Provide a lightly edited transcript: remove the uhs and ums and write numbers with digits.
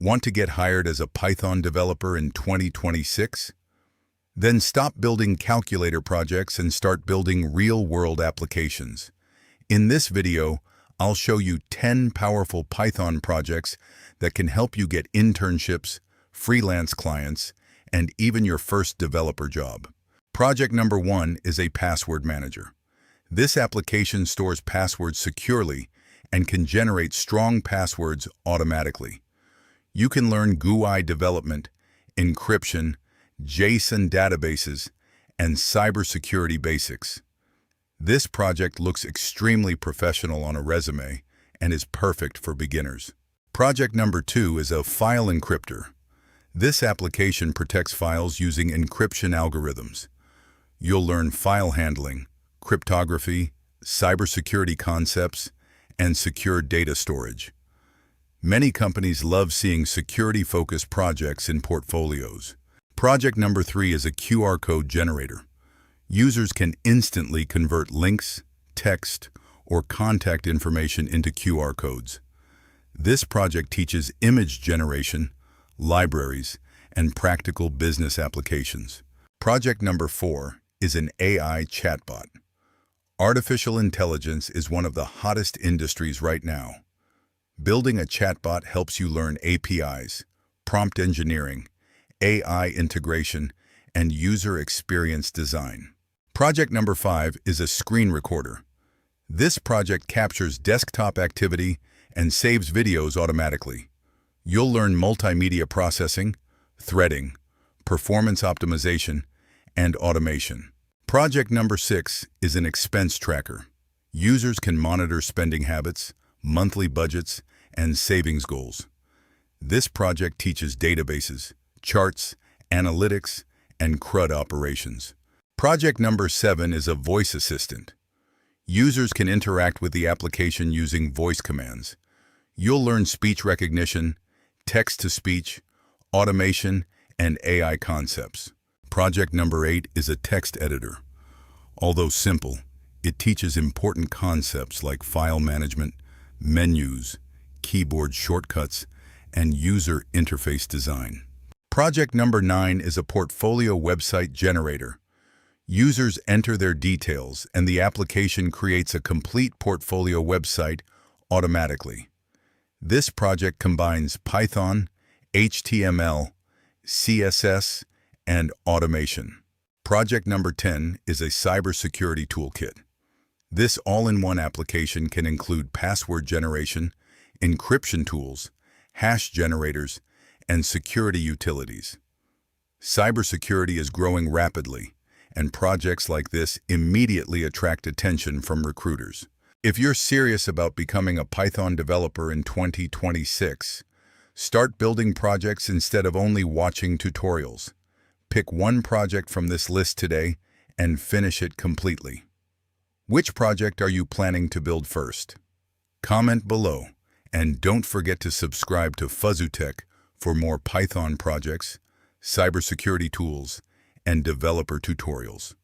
Want to get hired as a Python developer in 2026? Then stop building calculator projects and start building real-world applications. In this video, I'll show you 10 powerful Python projects that can help you get internships, freelance clients, and even your first developer job. Project number 1 is a password manager. This application stores passwords securely and can generate strong passwords automatically. You can learn GUI development, encryption, JSON databases, and cybersecurity basics. This project looks extremely professional on a resume and is perfect for beginners. Project number 2 is a file encryptor. This application protects files using encryption algorithms. You'll learn file handling, cryptography, cybersecurity concepts, and secure data storage. Many companies love seeing security-focused projects in portfolios. Project number 3 is a QR code generator. Users can instantly convert links, text, or contact information into QR codes. This project teaches image generation, libraries, and practical business applications. Project number 4 is an AI chatbot. Artificial intelligence is one of the hottest industries right now. Building a chatbot helps you learn APIs, prompt engineering, AI integration, and user experience design. Project number 5 is a screen recorder. This project captures desktop activity and saves videos automatically. You'll learn multimedia processing, threading, performance optimization, and automation. Project number 6 is an expense tracker. Users can monitor spending habits, monthly budgets, and savings goals. This project teaches databases, charts, analytics, and CRUD operations. Project number 7 is a voice assistant. Users can interact with the application using voice commands. You'll learn speech recognition, text-to-speech, automation, and AI concepts. Project number 8 is a text editor. Although simple, it teaches important concepts like file management, menus, keyboard shortcuts, and user interface design. Project number 9 is a portfolio website generator. Users enter their details and the application creates a complete portfolio website automatically. This project combines Python, HTML, CSS, and automation. Project number 10 is a cybersecurity toolkit. This all-in-one application can include password generation, encryption tools, hash generators, and security utilities. Cybersecurity is growing rapidly, and projects like this immediately attract attention from recruiters. If you're serious about becoming a Python developer in 2026, start building projects instead of only watching tutorials. Pick one project from this list today and finish it completely. Which project are you planning to build first? Comment below, and don't forget to subscribe to FuzzuTech for more Python projects, cybersecurity tools, and developer tutorials.